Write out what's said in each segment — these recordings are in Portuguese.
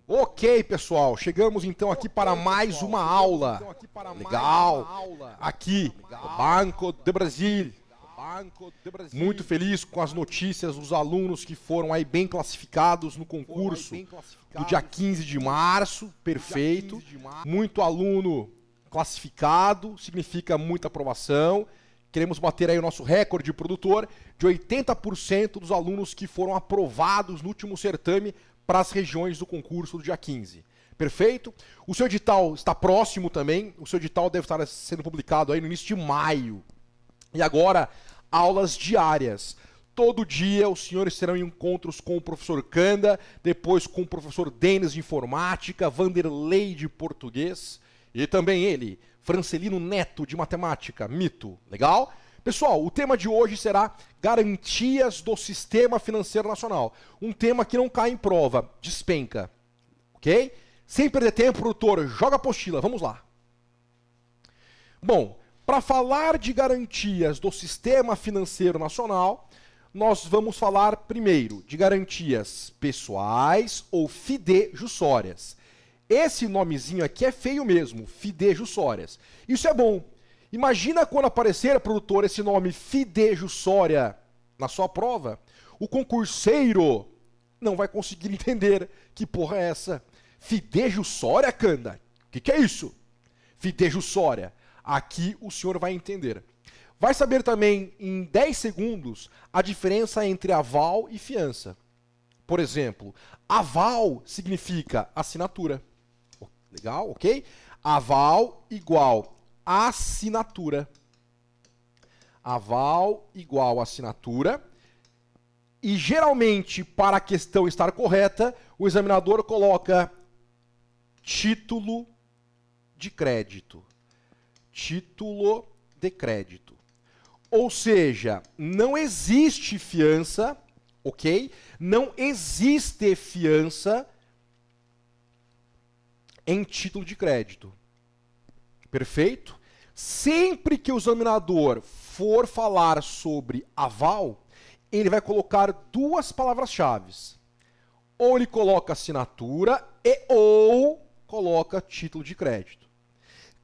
Ok, pessoal, chegamos então aqui para mais uma aula. Legal. Aqui, no Banco do Brasil. Muito feliz com as notícias dos alunos que foram aí bem classificados no concurso do dia 15 de março. Perfeito. Muito aluno classificado, significa muita aprovação. Queremos bater aí o nosso recorde produtor de 80% dos alunos que foram aprovados no último certame para as regiões do concurso do dia 15. Perfeito? O seu edital está próximo também. O seu edital deve estar sendo publicado aí no início de maio. E agora, aulas diárias. Todo dia os senhores terão encontros com o professor Kanda, depois com o professor Denis de Informática, Vanderlei de Português e também ele, Francelino Neto de Matemática, Mito. Legal? Pessoal, o tema de hoje será garantias do Sistema Financeiro Nacional. Um tema que não cai em prova, despenca. Ok? Sem perder tempo, produtor, joga a apostila, vamos lá. Bom, para falar de garantias do Sistema Financeiro Nacional, nós vamos falar primeiro de garantias pessoais ou fidejussórias. Esse nomezinho aqui é feio mesmo, fidejussórias. Isso é bom. Imagina quando aparecer, produtor, esse nome fidejussória na sua prova, o concurseiro não vai conseguir entender que porra é essa. Fidejussória, Kanda? O que é isso? Fidejussória. Aqui o senhor vai entender. Vai saber também, em 10 segundos, a diferença entre aval e fiança. Por exemplo, aval significa assinatura. Legal, ok? Aval igual assinatura. Aval igual assinatura. E geralmente, para a questão estar correta, o examinador coloca título de crédito. Título de crédito. Ou seja, não existe fiança, ok? Não existe fiança em título de crédito. Perfeito? Sempre que o examinador for falar sobre aval, ele vai colocar duas palavras-chave. Ou ele coloca assinatura ou coloca título de crédito.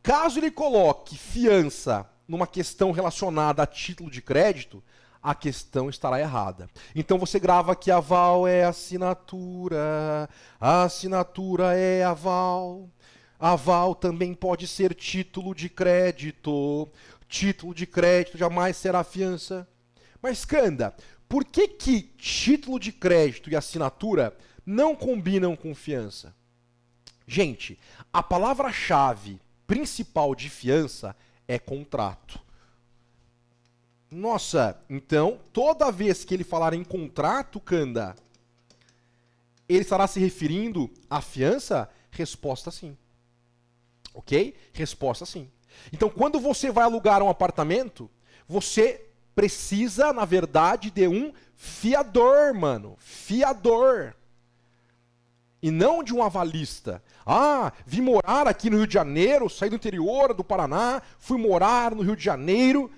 Caso ele coloque fiança numa questão relacionada a título de crédito, a questão estará errada. Então você grava que aval é assinatura, assinatura é aval. Aval também pode ser título de crédito. Título de crédito jamais será fiança. Mas, Kanda, por que título de crédito e assinatura não combinam com fiança? Gente, a palavra-chave principal de fiança é contrato. Nossa, então, toda vez que ele falar em contrato, Kanda, ele estará se referindo à fiança? Resposta sim. Ok? Resposta sim. Então, quando você vai alugar um apartamento, você precisa, na verdade, de um fiador, mano. Fiador. E não de um avalista. Ah, vim morar aqui no Rio de Janeiro, saí do interior do Paraná, fui morar no Rio de Janeiro.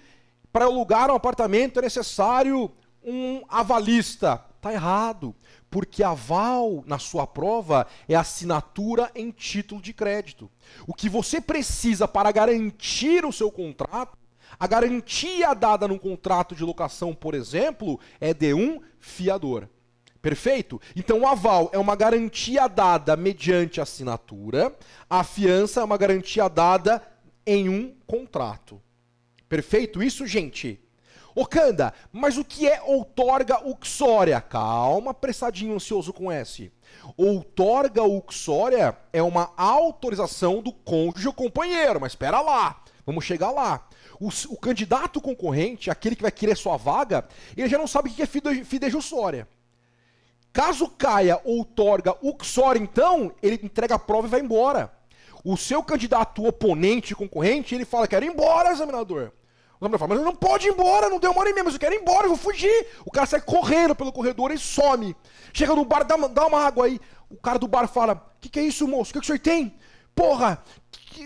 Para alugar um apartamento é necessário um avalista. Tá errado, porque aval na sua prova é assinatura em título de crédito. O que você precisa para garantir o seu contrato, a garantia dada num contrato de locação, por exemplo, é de um fiador. Perfeito? Então o aval é uma garantia dada mediante assinatura, a fiança é uma garantia dada em um contrato. Perfeito isso, gente? Ô Kanda, mas o que é outorga uxória? Calma, pressadinho ansioso com S. Outorga uxória é uma autorização do cônjuge ou companheiro, mas espera lá, vamos chegar lá. O candidato concorrente, aquele que vai querer sua vaga, ele já não sabe o que é fidejussória. Caso caia outorga uxória, então, ele entrega a prova e vai embora. O seu candidato oponente, concorrente, ele fala, quero ir embora, examinador. O examinador fala, mas não pode ir embora, não deu uma hora e meia, mas eu quero ir embora, eu vou fugir. O cara sai correndo pelo corredor e some. Chega no bar, dá uma água aí. O cara do bar fala, o que é isso, moço? O que o senhor tem? Porra,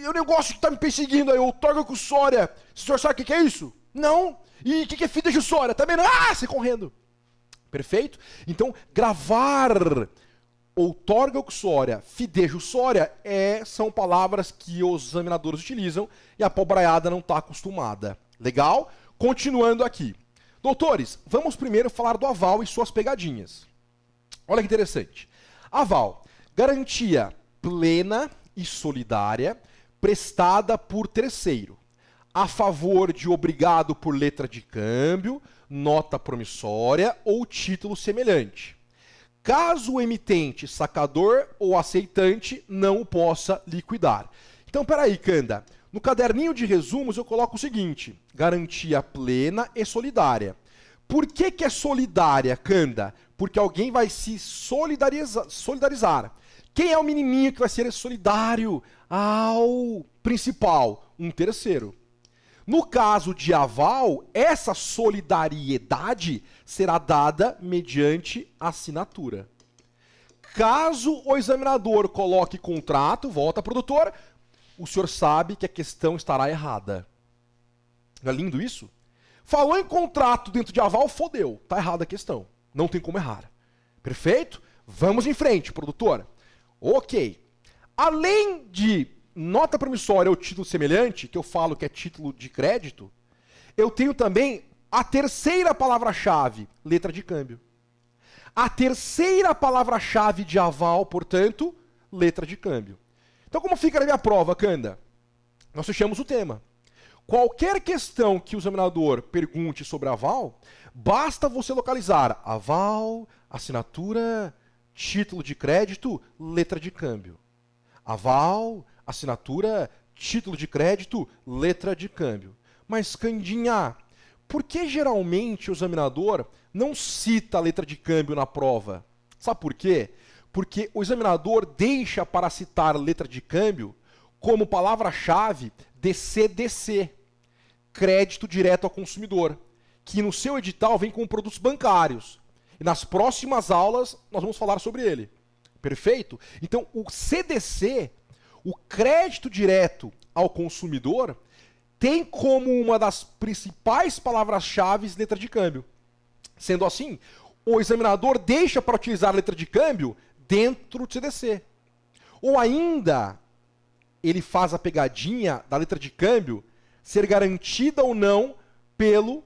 o negócio que tá me perseguindo aí, outorga uxória. O senhor sabe o que é isso? Não. E o que é fidejussória? Também não. Ah, sai correndo. Perfeito? Então, gravar outorga uxória, fide jussória, são palavras que os examinadores utilizam e a pobraiada não está acostumada. Legal? Continuando aqui. Doutores, vamos primeiro falar do aval e suas pegadinhas. Olha que interessante. Aval, garantia plena e solidária prestada por terceiro, a favor de obrigado por letra de câmbio, nota promissória ou título semelhante. Caso o emitente, sacador ou aceitante não o possa liquidar. Então, peraí, Canda. No caderninho de resumos eu coloco o seguinte: garantia plena e solidária. Por que que é solidária, Canda? Porque alguém vai se solidarizar. Quem é o menininho que vai ser solidário ao principal? Um terceiro. No caso de aval, essa solidariedade será dada mediante assinatura. Caso o examinador coloque contrato, volta produtor, o senhor sabe que a questão estará errada. Não é lindo isso? Falou em contrato dentro de aval, fodeu. Tá errada a questão. Não tem como errar. Perfeito? Vamos em frente, produtor. Ok. Além de nota promissória ou título semelhante, que eu falo que é título de crédito, eu tenho também a terceira palavra-chave, letra de câmbio. A terceira palavra-chave de aval, portanto, letra de câmbio. Então, como fica na minha prova, Canda? Nós fechamos o tema. Qualquer questão que o examinador pergunte sobre aval, basta você localizar aval, assinatura, título de crédito, letra de câmbio. Aval, assinatura, título de crédito, letra de câmbio. Mas, Candinha, por que geralmente o examinador não cita a letra de câmbio na prova? Sabe por quê? Porque o examinador deixa para citar letra de câmbio como palavra-chave DCDC, crédito direto ao consumidor, que no seu edital vem com produtos bancários. E nas próximas aulas nós vamos falar sobre ele. Perfeito? Então, o CDC, o crédito direto ao consumidor, tem como uma das principais palavras-chave letra de câmbio. Sendo assim, o examinador deixa para utilizar a letra de câmbio dentro do CDC. Ou ainda, ele faz a pegadinha da letra de câmbio ser garantida ou não pelo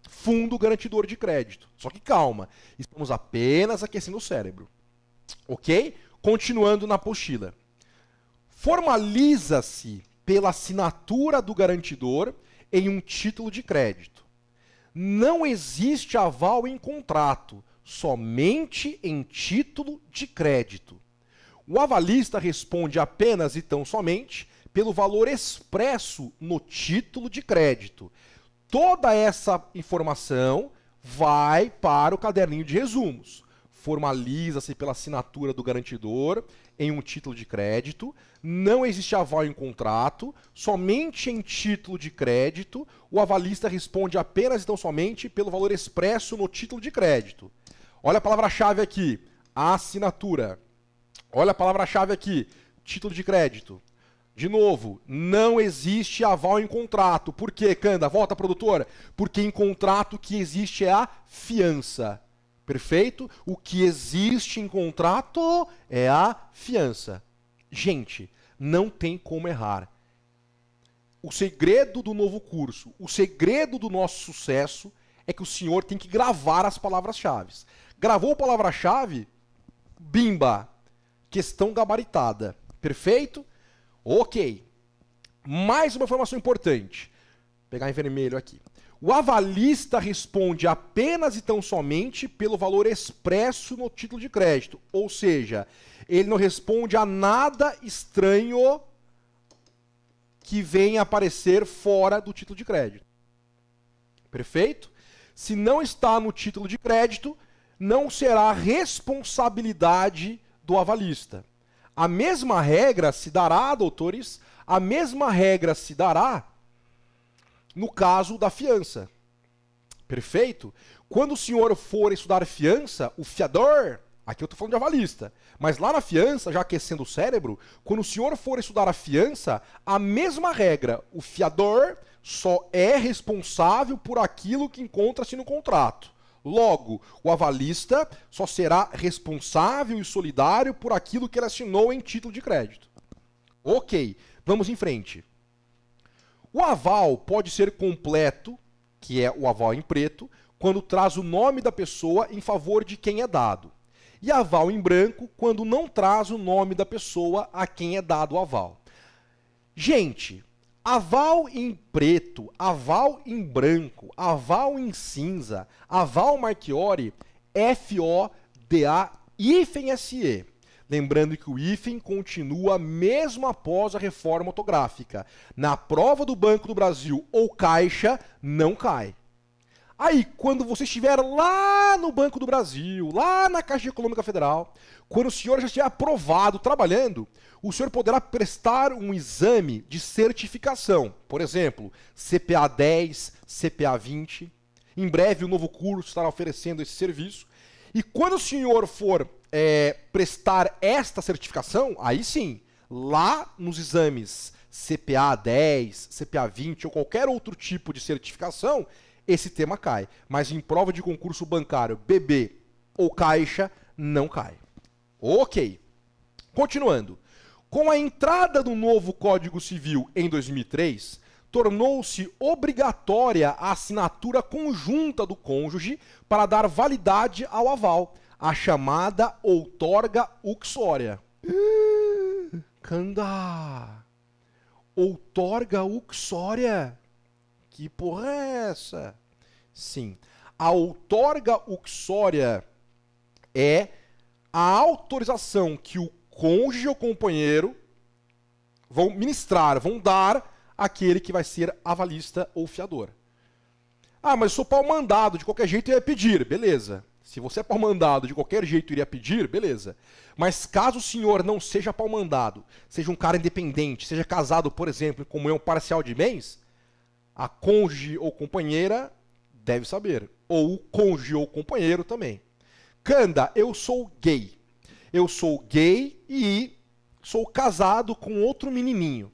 fundo garantidor de crédito. Só que calma, estamos apenas aquecendo o cérebro. Ok? Continuando na apostila. Formaliza-se pela assinatura do garantidor em um título de crédito. Não existe aval em contrato, somente em título de crédito. O avalista responde apenas e tão somente pelo valor expresso no título de crédito. Toda essa informação vai para o caderninho de resumos. Formaliza-se pela assinatura do garantidor em um título de crédito, não existe aval em contrato, somente em título de crédito, o avalista responde apenas e tão somente pelo valor expresso no título de crédito. Olha a palavra-chave aqui, assinatura. Olha a palavra-chave aqui, título de crédito. De novo, não existe aval em contrato. Por quê, Canda? Volta, produtora. Porque em contrato o que existe é a fiança. Perfeito? O que existe em contrato é a fiança. Gente, não tem como errar. O segredo do novo curso, o segredo do nosso sucesso é que o senhor tem que gravar as palavras-chave. Gravou a palavra-chave? Bimba! Questão gabaritada. Perfeito? Ok. Mais uma informação importante. Vou pegar em vermelho aqui. O avalista responde apenas e tão somente pelo valor expresso no título de crédito. Ou seja, ele não responde a nada estranho que venha aparecer fora do título de crédito. Perfeito? Se não está no título de crédito, não será responsabilidade do avalista. A mesma regra se dará, doutores, a mesma regra se dará no caso da fiança. Perfeito? Quando o senhor for estudar fiança, o fiador, aqui eu estou falando de avalista, mas lá na fiança, já aquecendo o cérebro, quando o senhor for estudar a fiança, a mesma regra, o fiador só é responsável por aquilo que encontra-se no contrato. Logo, o avalista só será responsável e solidário por aquilo que ele assinou em título de crédito. Ok, vamos em frente. O aval pode ser completo, que é o aval em preto, quando traz o nome da pessoa em favor de quem é dado. E aval em branco, quando não traz o nome da pessoa a quem é dado o aval. Gente, aval em preto, aval em branco, aval em cinza, aval Marchiori, FODA, hífen-SE. Lembrando que o hífen continua mesmo após a reforma ortográfica. Na prova do Banco do Brasil ou Caixa, não cai. Aí, quando você estiver lá no Banco do Brasil, lá na Caixa Econômica Federal, quando o senhor já estiver aprovado, trabalhando, o senhor poderá prestar um exame de certificação. Por exemplo, CPA 10, CPA 20. Em breve, o novo curso estará oferecendo esse serviço. E quando o senhor for prestar esta certificação, aí sim, lá nos exames CPA 10, CPA 20 ou qualquer outro tipo de certificação, esse tema cai. Mas em prova de concurso bancário, BB ou Caixa, não cai. Ok. Continuando. Com a entrada do novo Código Civil em 2003, tornou-se obrigatória a assinatura conjunta do cônjuge para dar validade ao aval, a chamada outorga uxória. Canda! Outorga uxória? Que porra é essa? Sim. A outorga uxória é a autorização que o cônjuge ou companheiro vão ministrar, vão dar àquele que vai ser avalista ou fiador. Ah, mas eu sou pau-mandado, de qualquer jeito eu ia pedir. Beleza. Se você é pau-mandado, de qualquer jeito iria pedir, beleza. Mas caso o senhor não seja pau-mandado, seja um cara independente, seja casado, por exemplo, em comunhão parcial de bens, a cônjuge ou companheira deve saber. Ou o cônjuge ou companheiro também. Canda, eu sou gay. Eu sou gay e sou casado com outro menininho.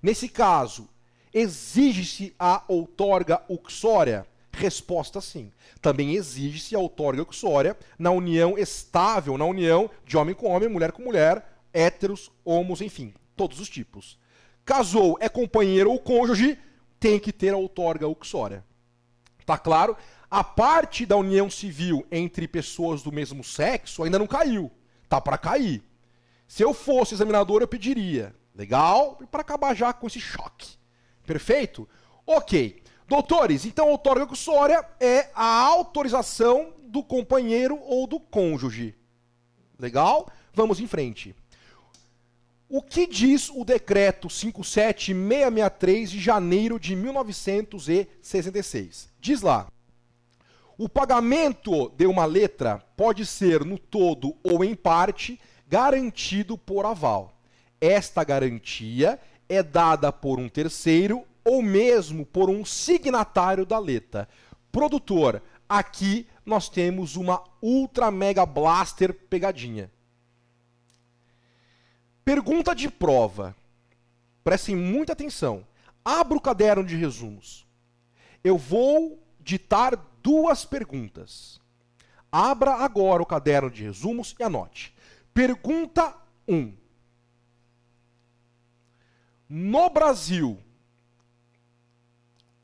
Nesse caso, exige-se a outorga uxória? Resposta sim. Também exige-se a outorga uxória na união estável, na união de homem com homem, mulher com mulher, héteros, homos, enfim, todos os tipos. Casou, é companheiro ou cônjuge, tem que ter a outorga uxória. Tá claro? A parte da união civil entre pessoas do mesmo sexo ainda não caiu. Tá para cair. Se eu fosse examinador, eu pediria. Legal? Para acabar já com esse choque. Perfeito? Ok. Doutores, então a outorga uxória é a autorização do companheiro ou do cônjuge. Legal? Vamos em frente. O que diz o decreto 57663 de janeiro de 1966? Diz lá: o pagamento de uma letra pode ser no todo ou em parte garantido por aval. Esta garantia é dada por um terceiro ou mesmo por um signatário da letra. Produtor, aqui nós temos uma ultra mega blaster pegadinha. Pergunta de prova. Prestem muita atenção. Abra o caderno de resumos. Eu vou ditar duas perguntas. Abra agora o caderno de resumos e anote. Pergunta 1. No Brasil,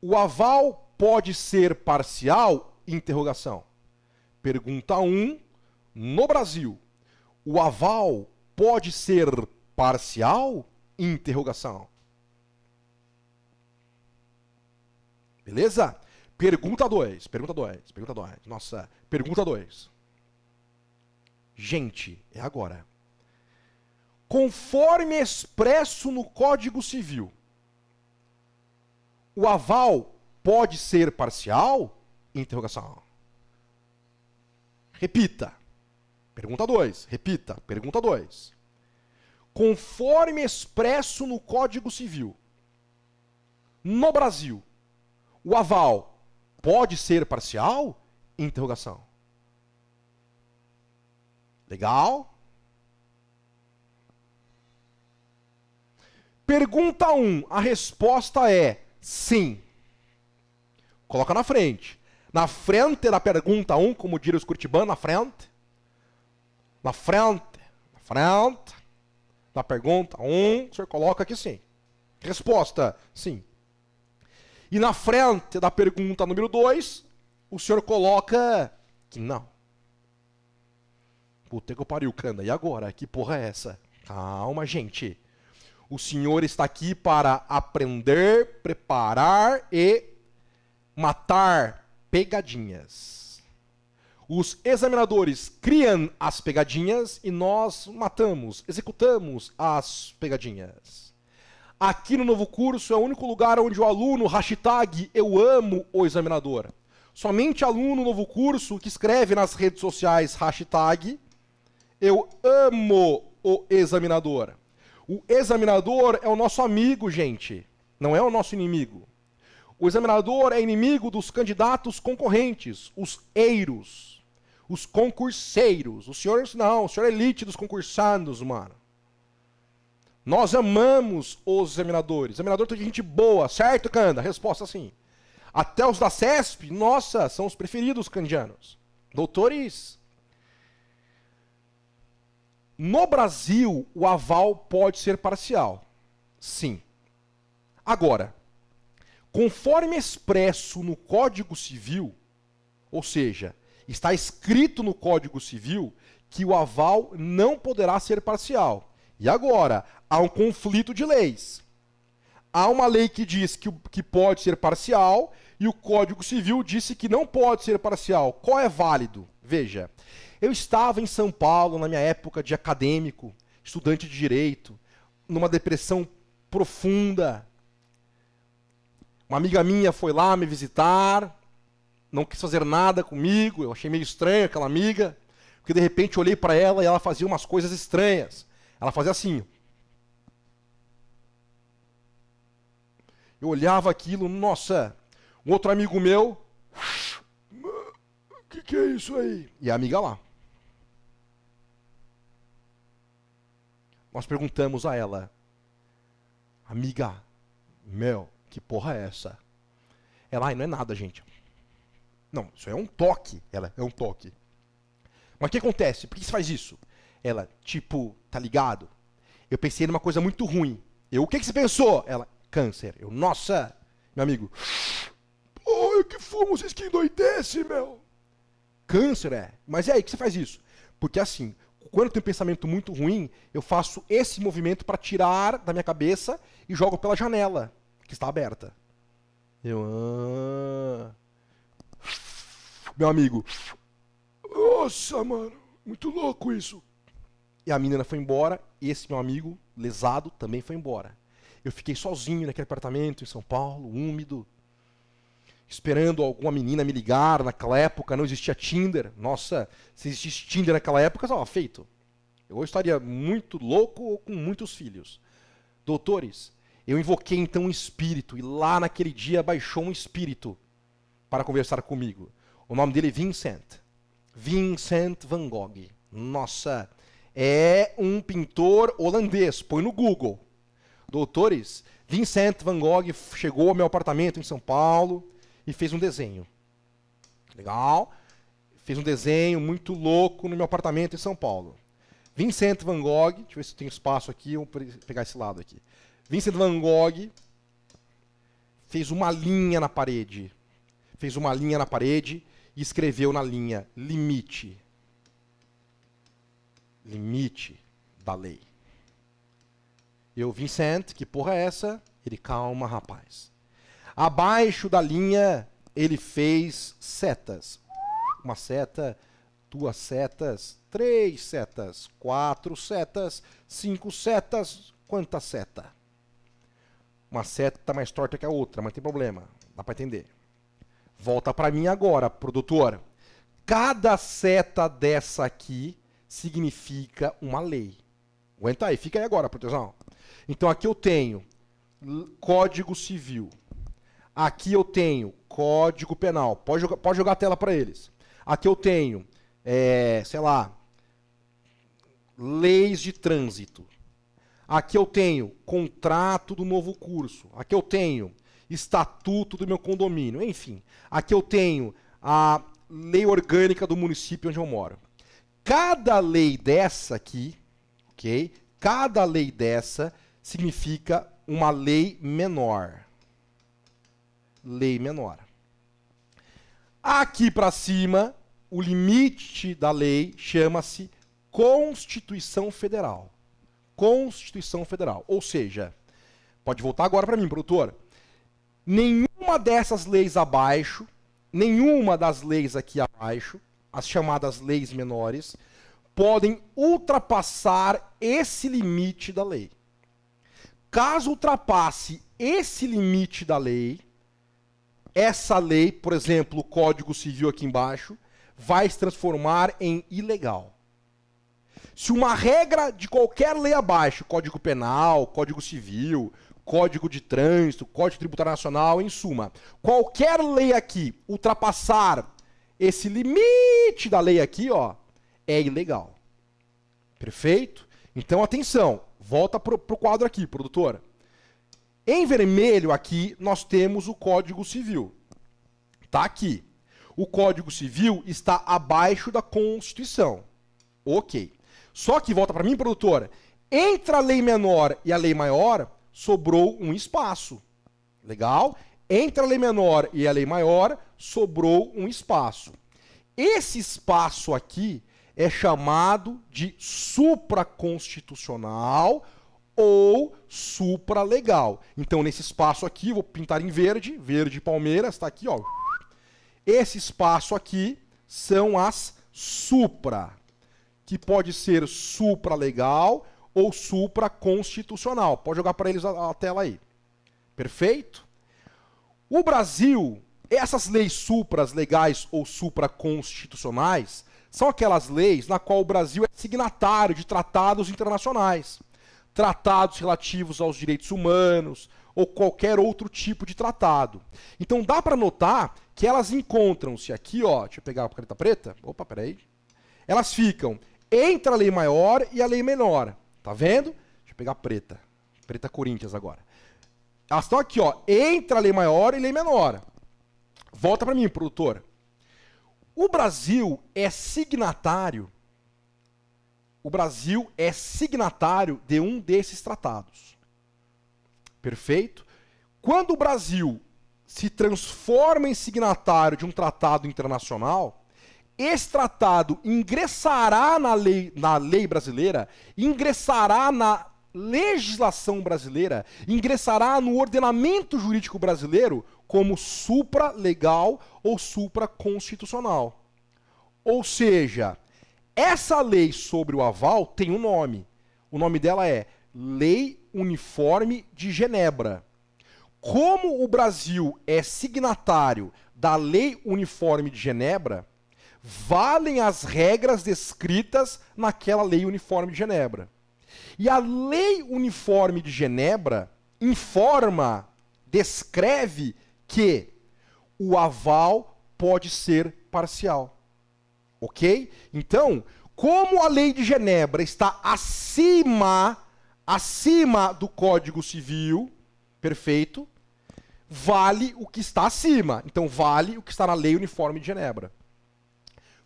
o aval pode ser parcial? Interrogação. Pergunta 1. No Brasil, o aval pode ser parcial? Interrogação. Beleza? Pergunta 2. Pergunta 2. Pergunta 2. Nossa, pergunta 2. Gente, é agora. Conforme expresso no Código Civil, o aval pode ser parcial? Interrogação. Repita. Pergunta 2. Repita. Pergunta 2. Conforme expresso no Código Civil, no Brasil, o aval pode ser parcial? Interrogação. Legal? Pergunta 1. A resposta é sim. Coloca na frente. Na frente da pergunta 1, como diria os curitibanos, na frente da pergunta 1, o senhor coloca que sim. Resposta, sim. E na frente da pergunta número 2, o senhor coloca que não. Puta que pariu, Canda. E agora? Que porra é essa? Calma, gente. O senhor está aqui para aprender, preparar e matar pegadinhas. Os examinadores criam as pegadinhas e nós matamos, executamos as pegadinhas. Aqui no novo curso é o único lugar onde o aluno hashtag eu amo o examinador. Somente aluno novo curso que escreve nas redes sociais hashtag eu amo o examinador. O examinador é o nosso amigo, gente. Não é o nosso inimigo. O examinador é inimigo dos candidatos concorrentes, os eiros, os concurseiros. O senhor não, o senhor é elite dos concursandos, mano. Nós amamos os examinadores. Examinador tem gente boa, certo, Canda? Resposta sim. Até os da CESP, nossa, são os preferidos candianos. Doutores. No Brasil, o aval pode ser parcial. Sim. Agora, conforme expresso no Código Civil, ou seja, está escrito no Código Civil que o aval não poderá ser parcial. E agora, há um conflito de leis. Há uma lei que diz que pode ser parcial e o Código Civil disse que não pode ser parcial. Qual é válido? Veja, eu estava em São Paulo na minha época de acadêmico, estudante de direito, numa depressão profunda. Uma amiga minha foi lá me visitar, não quis fazer nada comigo, eu achei meio estranho aquela amiga, porque de repente eu olhei para ela e ela fazia umas coisas estranhas. Ela fazia assim. Eu olhava aquilo, nossa, um outro amigo meu, o que é isso aí? E a amiga lá. Nós perguntamos a ela, amiga, que porra é essa? Ela, não é nada, gente. Não, isso é um toque. Ela, é um toque. Mas o que acontece? Por que você faz isso? Ela, tipo, tá ligado? Eu pensei numa coisa muito ruim. O que você pensou? Ela, câncer. Eu, nossa, meu amigo. Pô, eu que fumo, vocês que endoidecem, meu. Câncer, é. Mas e aí, que você faz isso? Porque assim, quando eu tenho um pensamento muito ruim, eu faço esse movimento para tirar da minha cabeça e jogo pela janela, que está aberta. Eu, meu amigo. Nossa, mano, muito louco isso. E a menina foi embora, e esse meu amigo, lesado, também foi embora. Eu fiquei sozinho naquele apartamento em São Paulo, úmido, esperando alguma menina me ligar. Naquela época não existia Tinder. Nossa, se existisse Tinder naquela época, estava feito. Eu estaria muito louco ou com muitos filhos. Doutores, eu invoquei então um espírito, e lá naquele dia baixou um espírito para conversar comigo. O nome dele é Vincent. Vincent van Gogh. Nossa, é um pintor holandês. Põe no Google. Doutores, Vincent van Gogh chegou ao meu apartamento em São Paulo e fez um desenho. Legal. Fez um desenho muito louco no meu apartamento em São Paulo. Vincent van Gogh, deixa eu ver se tem espaço aqui, eu vou pegar esse lado aqui. Vincent van Gogh fez uma linha na parede. Fez uma linha na parede e escreveu na linha, limite. Limite da lei. Eu, Vincent, que porra é essa? Ele, calma, rapaz. Abaixo da linha, ele fez setas. Uma seta, 2 setas, 3 setas, 4 setas, 5 setas. Quanta seta? Uma seta mais torta que a outra, mas não tem problema. Dá para entender. Volta para mim agora, produtor. Cada seta dessa aqui significa uma lei. Aguenta aí, fica aí agora, produção. Então aqui eu tenho Código Civil. Aqui eu tenho Código Penal. Pode jogar a tela para eles. Aqui eu tenho, sei lá, leis de trânsito. Aqui eu tenho contrato do novo curso. Aqui eu tenho estatuto do meu condomínio. Enfim, aqui eu tenho a lei orgânica do município onde eu moro. Cada lei dessa aqui, ok? Cada lei dessa significa uma lei menor. Lei menor. Aqui para cima, o limite da lei chama-se Constituição Federal. Constituição Federal. Ou seja, pode voltar agora para mim, produtor. Nenhuma dessas leis abaixo, nenhuma das leis aqui abaixo, as chamadas leis menores, podem ultrapassar esse limite da lei. Caso ultrapasse esse limite da lei, essa lei, por exemplo, o Código Civil aqui embaixo, vai se transformar em ilegal. Se uma regra de qualquer lei abaixo, Código Penal, Código Civil, Código de Trânsito, Código Tributário Nacional, em suma, qualquer lei aqui ultrapassar esse limite da lei aqui, ó, é ilegal. Perfeito? Então, atenção, volta pro quadro aqui, produtora. Em vermelho aqui, nós temos o Código Civil. Tá aqui. O Código Civil está abaixo da Constituição. Ok. Só que, volta para mim, produtora, entre a lei menor e a lei maior, sobrou um espaço. Legal? Entre a lei menor e a lei maior, sobrou um espaço. Esse espaço aqui é chamado de supraconstitucional ou supralegal. Então, nesse espaço aqui, vou pintar em verde, verde Palmeiras, está aqui, ó. Esse espaço aqui são as supra, que pode ser supralegal ou supraconstitucional. Pode jogar para eles a tela aí. Perfeito? O Brasil, essas leis supras legais ou supraconstitucionais, são aquelas leis na qual o Brasil é signatário de tratados internacionais. Tratados relativos aos direitos humanos ou qualquer outro tipo de tratado. Então dá para notar que elas encontram-se aqui, ó, deixa eu pegar a caneta preta. Opa, peraí. Elas ficam entre a lei maior e a lei menor. Tá vendo? Deixa eu pegar a preta. Preta Corinthians agora. Elas estão aqui, ó, entre a lei maior e a lei menor. Volta para mim, produtor. O Brasil é signatário. O Brasil é signatário de um desses tratados. Perfeito? Quando o Brasil se transforma em signatário de um tratado internacional, esse tratado ingressará na lei brasileira, ingressará na legislação brasileira, ingressará no ordenamento jurídico brasileiro como supralegal ou supraconstitucional. Ou seja, essa lei sobre o aval tem um nome. O nome dela é Lei Uniforme de Genebra. Como o Brasil é signatário da Lei Uniforme de Genebra, valem as regras descritas naquela Lei Uniforme de Genebra. E a Lei Uniforme de Genebra informa, descreve que o aval pode ser parcial. Ok? Então, como a Lei de Genebra está acima do Código Civil, perfeito, vale o que está acima. Então, vale o que está na Lei Uniforme de Genebra.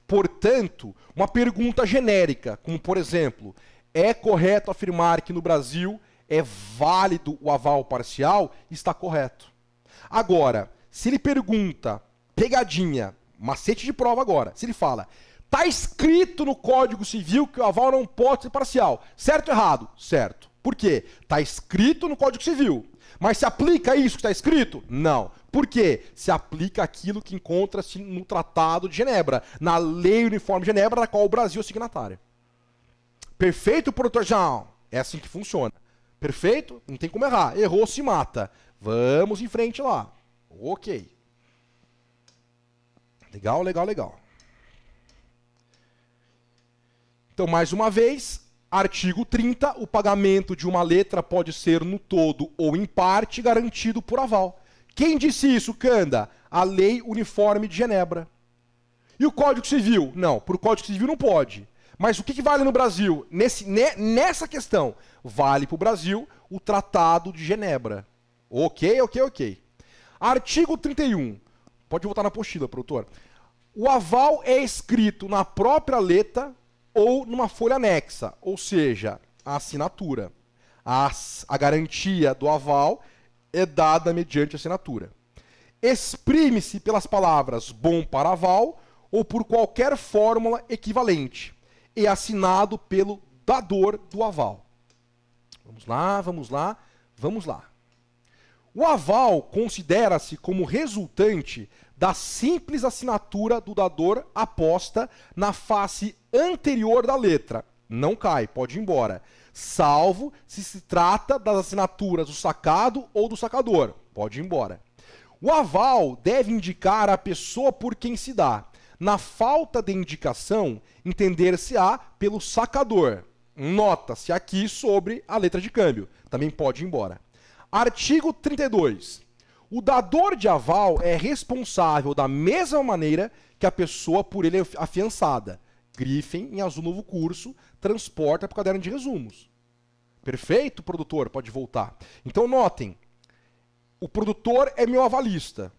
Portanto, uma pergunta genérica, como por exemplo, é correto afirmar que no Brasil é válido o aval parcial? Está correto. Agora, se ele pergunta, pegadinha, macete de prova agora, se ele fala, está escrito no Código Civil que o aval não pode ser parcial, certo ou errado? Certo. Por quê? Está escrito no Código Civil. Mas se aplica isso que está escrito? Não. Por quê? Se aplica aquilo que encontra-se no Tratado de Genebra, na Lei Uniforme de Genebra, da qual o Brasil é signatário. Perfeito, produtor João? É assim que funciona. Perfeito? Não tem como errar. Errou, se mata. Vamos em frente lá. Ok. Legal, legal, legal. Então, mais uma vez, artigo 30, o pagamento de uma letra pode ser no todo ou em parte garantido por aval. Quem disse isso, Canda? A Lei Uniforme de Genebra. E o Código Civil? Não, por Código Civil não pode. Mas o que vale no Brasil? Nessa questão, vale para o Brasil o Tratado de Genebra. Ok, ok, ok. Artigo 31. Pode voltar na apostila, produtor. O aval é escrito na própria letra ou numa folha anexa, ou seja, a assinatura. A garantia do aval é dada mediante assinatura. Exprime-se pelas palavras bom para aval ou por qualquer fórmula equivalente. É assinado pelo dador do aval. Vamos lá, vamos lá, vamos lá. O aval considera-se como resultante da simples assinatura do dador aposta na face anterior da letra. Não cai, pode ir embora. Salvo se trata das assinaturas do sacado ou do sacador. Pode ir embora. O aval deve indicar a pessoa por quem se dá. Na falta de indicação, entender-se-á pelo sacador. Nota-se aqui sobre a letra de câmbio. Também pode ir embora. Artigo 32. O dador de aval é responsável da mesma maneira que a pessoa por ele afiançada. Grifem em azul novo curso, transporta para o caderno de resumos. Perfeito, produtor? Pode voltar. Então notem, o produtor é meu avalista.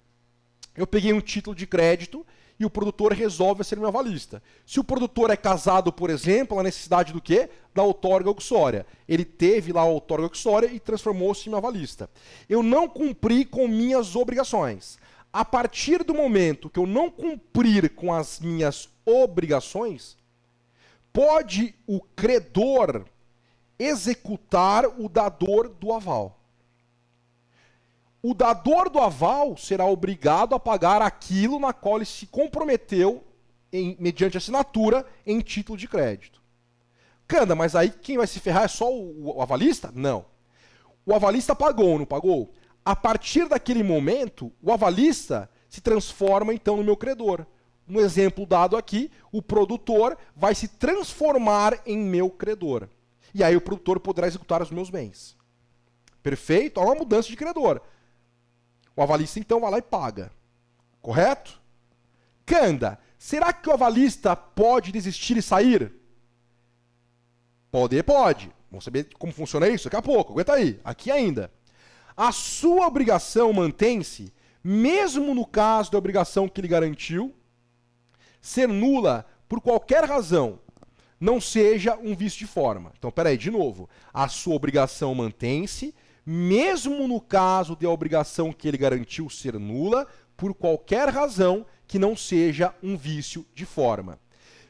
Eu peguei um título de crédito e o produtor resolve ser meu avalista. Se o produtor é casado, por exemplo, a necessidade do quê? Da outorga uxória. Ele teve lá a outorga uxória e transformou-se em meu avalista. Eu não cumpri com minhas obrigações. A partir do momento que eu não cumprir com as minhas obrigações, pode o credor executar o dador do aval. O dador do aval será obrigado a pagar aquilo na qual ele se comprometeu mediante assinatura em título de crédito. Canda, mas aí quem vai se ferrar é só o avalista? Não. O avalista pagou, não pagou? A partir daquele momento, o avalista se transforma então no meu credor. No exemplo dado aqui, o produtor vai se transformar em meu credor. E aí o produtor poderá executar os meus bens. Perfeito? Há uma mudança de credor. O avalista, então, vai lá e paga. Correto? Canda, será que o avalista pode desistir e sair? Pode, pode. Vamos saber como funciona isso daqui a pouco. Aguenta aí. Aqui ainda. A sua obrigação mantém-se, mesmo no caso da obrigação que ele garantiu, ser nula por qualquer razão, não seja um vício de forma. Então, peraí, de novo. A sua obrigação mantém-se, mesmo no caso de a obrigação que ele garantiu ser nula, por qualquer razão que não seja um vício de forma.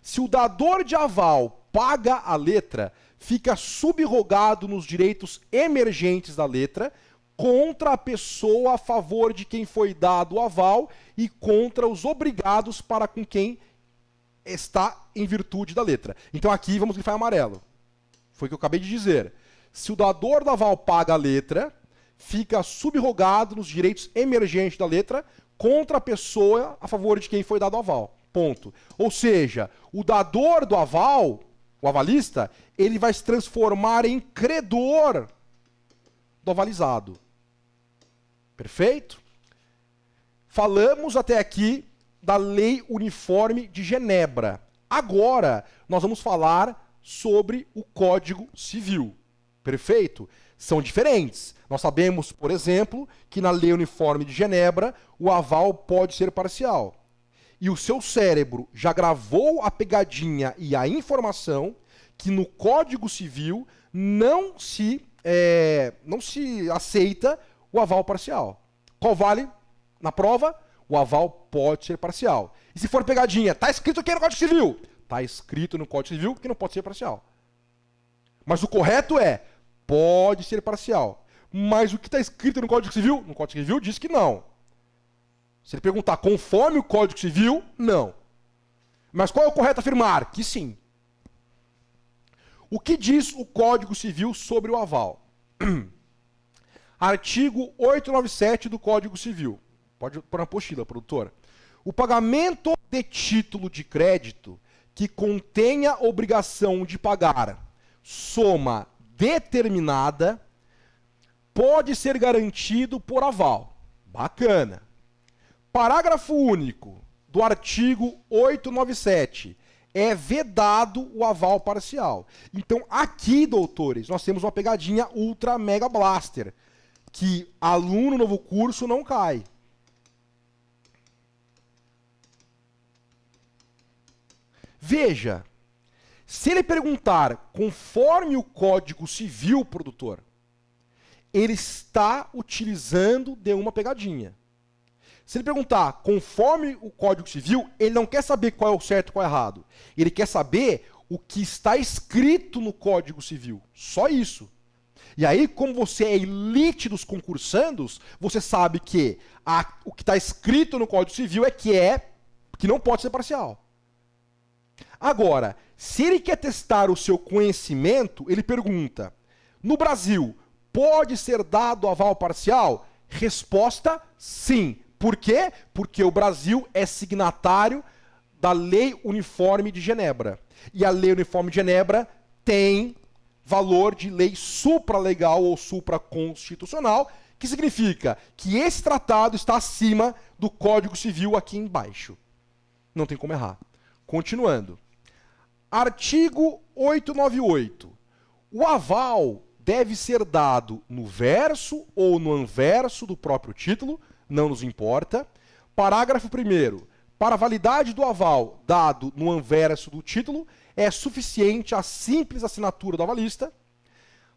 Se o dador de aval paga a letra, fica subrogado nos direitos emergentes da letra contra a pessoa a favor de quem foi dado o aval e contra os obrigados para com quem está em virtude da letra. Então aqui vamos grifar em amarelo. Foi o que eu acabei de dizer. Se o dador do aval paga a letra, fica subrogado nos direitos emergentes da letra contra a pessoa a favor de quem foi dado o aval. Ponto. Ou seja, o dador do aval, o avalista, ele vai se transformar em credor do avalizado. Perfeito? Falamos até aqui da Lei Uniforme de Genebra. Agora, nós vamos falar sobre o Código Civil. Perfeito? São diferentes. Nós sabemos, por exemplo, que na Lei Uniforme de Genebra, o aval pode ser parcial. E o seu cérebro já gravou a pegadinha e a informação que no Código Civil não se aceita o aval parcial. Qual vale na prova? O aval pode ser parcial. E se for pegadinha, está escrito aqui no Código Civil? Está escrito no Código Civil que não pode ser parcial. Mas o correto é, pode ser parcial. Mas o que está escrito no Código Civil? No Código Civil diz que não. Se ele perguntar conforme o Código Civil, não. Mas qual é o correto afirmar? Que sim. O que diz o Código Civil sobre o aval? Artigo 897 do Código Civil. Pode pôr na apostila, produtor. O pagamento de título de crédito que contenha obrigação de pagar soma determinada pode ser garantido por aval. Bacana. Parágrafo único do artigo 897. É vedado o aval parcial. Então, aqui, doutores, nós temos uma pegadinha ultra mega blaster, que aluno novo curso não cai. Veja, se ele perguntar conforme o Código Civil, produtor, ele está utilizando de uma pegadinha. Se ele perguntar conforme o Código Civil, ele não quer saber qual é o certo e qual é o errado. Ele quer saber o que está escrito no Código Civil. Só isso. E aí, como você é elite dos concursandos, você sabe que o que está escrito no Código Civil é que não pode ser parcial. Agora, se ele quer testar o seu conhecimento, ele pergunta: no Brasil, pode ser dado aval parcial? Resposta: sim. Por quê? Porque o Brasil é signatário da Lei Uniforme de Genebra. E a Lei Uniforme de Genebra tem valor de lei supralegal ou supraconstitucional, que significa que esse tratado está acima do Código Civil aqui embaixo. Não tem como errar. Continuando. Artigo 898. O aval deve ser dado no verso ou no anverso do próprio título, não nos importa. Parágrafo 1º. Para a validade do aval dado no anverso do título, é suficiente a simples assinatura do avalista.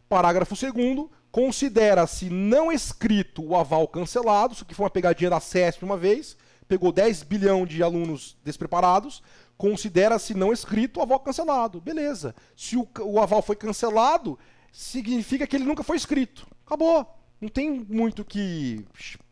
Parágrafo 2º. Considera-se não escrito o aval cancelado, isso aqui foi uma pegadinha da CESP uma vez, pegou 10 bilhão de alunos despreparados, considera-se não escrito o aval cancelado. Beleza. Se o aval foi cancelado, significa que ele nunca foi escrito. Acabou. Não tem muito que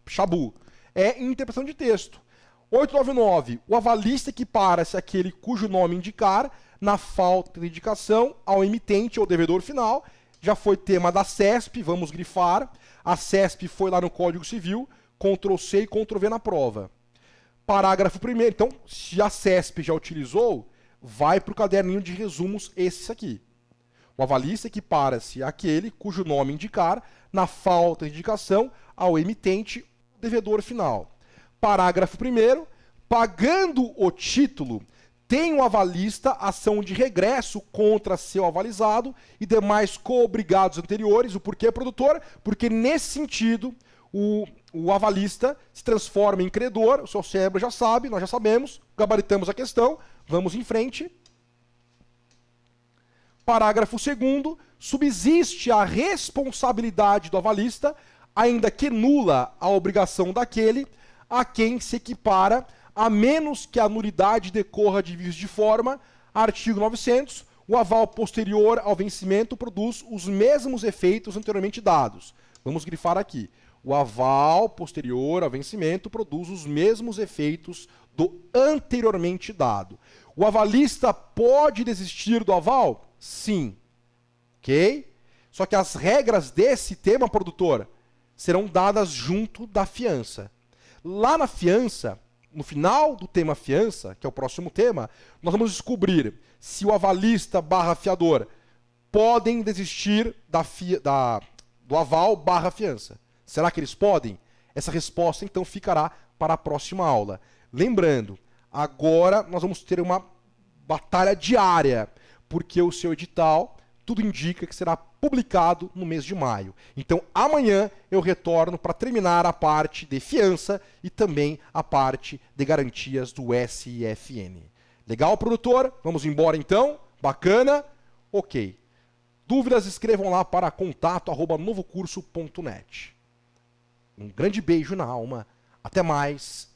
chabu. É interpretação de texto. 899. O avalista equipara-se àquele cujo nome indicar, na falta de indicação, ao emitente ou devedor final. Já foi tema da CESP, vamos grifar. A CESP foi lá no Código Civil, Ctrl+C e Ctrl+V na prova. Parágrafo 1º. Então, se a CESP já utilizou, vai para o caderninho de resumos esse aqui. O avalista equipara-se àquele cujo nome indicar, na falta de indicação, ao emitente ou devedor final. Parágrafo 1º. Pagando o título, tem o avalista ação de regresso contra seu avalizado e demais coobrigados anteriores. O porquê, produtor? Porque, nesse sentido, o avalista se transforma em credor. O seu cérebro já sabe, nós já sabemos, gabaritamos a questão, vamos em frente. Parágrafo 2º. Subsiste a responsabilidade do avalista, ainda que nula a obrigação daquele a quem se equipara, a menos que a nulidade decorra de vício de forma. Artigo 900. O aval posterior ao vencimento produz os mesmos efeitos anteriormente dados. Vamos grifar aqui. O aval posterior ao vencimento produz os mesmos efeitos do anteriormente dado. O avalista pode desistir do aval? Sim. Ok? Só que as regras desse tema, produtor, serão dadas junto da fiança. Lá na fiança, no final do tema fiança, que é o próximo tema, nós vamos descobrir se o avalista / fiador podem desistir do aval / fiança. Será que eles podem? Essa resposta, então, ficará para a próxima aula. Lembrando, agora nós vamos ter uma batalha diária, porque o seu edital, tudo indica que será publicado no mês de maio. Então, amanhã eu retorno para terminar a parte de fiança e também a parte de garantias do SIFN. Legal, produtor? Vamos embora, então? Bacana? Ok. Dúvidas, escrevam lá para contato@novocurso.net. Um grande beijo na alma. Até mais.